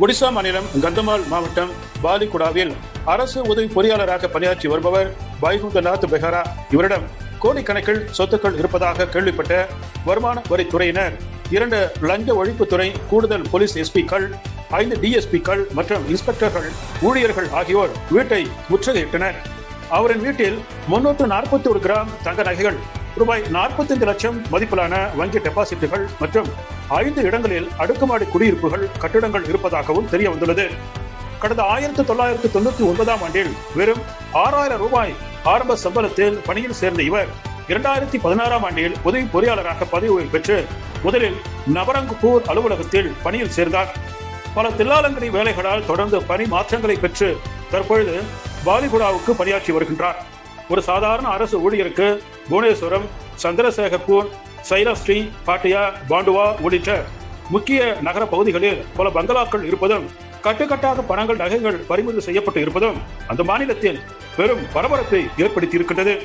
ஒடிசா மாநிலம் கந்தமால் மாவட்டம் பாலிகுடாவில் அரசு உதவி பொறியாளராக பணியாற்றி வருபவர் வைகுந்தநாத் பெஹரா. இவரிடம் கோடிக்கணக்கில் சொத்துக்கள் இருப்பதாக கேள்விப்பட்ட வருமான வரித்துறையினர் 2 லஞ்ச ஒழிப்புத்துறை கூடுதல் போலீஸ் எஸ்பிக்கள், 5 டிஎஸ்பிக்கள் மற்றும் இன்ஸ்பெக்டர்கள், ஊழியர்கள் ஆகியோர் வீட்டை முற்றுகையிட்டனர். அவரின் வீட்டில் 341 கிராம் தங்க நகைகள், ரூபாய் 45 லட்சம் மதிப்பிலான வங்கி டெபாசிட்டுகள் மற்றும் 5 இடங்களில் அடுக்குமாடி குடியிருப்புகள் கட்டிடங்கள் இருப்பதாகவும் தெரிய வந்துள்ளது. கடந்த 1999ஆம் ஆண்டில் வெறும் 6000 ரூபாய் ஆரம்ப சம்பளத்தில் பணியில் சேர்ந்த இவர் 2016ஆம் ஆண்டில் உதவி பொறியாளராக பதவி உயர்வு பெற்று முதலில் நவரங்பூர் அலுவலகத்தில் பணியில் சேர்ந்தார். பல தில்லாலங்கடி வேலைகளால் தொடர்ந்து பணி மாற்றங்களை பெற்று தற்பொழுது பாலிகுடாவுக்கு பணியாற்றி வருகின்றார். ஒரு சாதாரண அரசு ஊழியருக்கு புவனேஸ்வரம், சந்திரசேகர்பூர், சைலாஸ்ரீ, பாட்டியா, பாண்டுவா உள்ளிட்ட முக்கிய நகர பகுதிகளில் பல பங்களாக்கள் இருப்பதும், கட்டுக்கட்டாக பணங்கள், நகைகள் பறிமுதல் செய்யப்பட்டு இருப்பதும் அந்த மாநிலத்தில் பெரும் பரபரப்பை ஏற்படுத்தி இருக்கின்றது.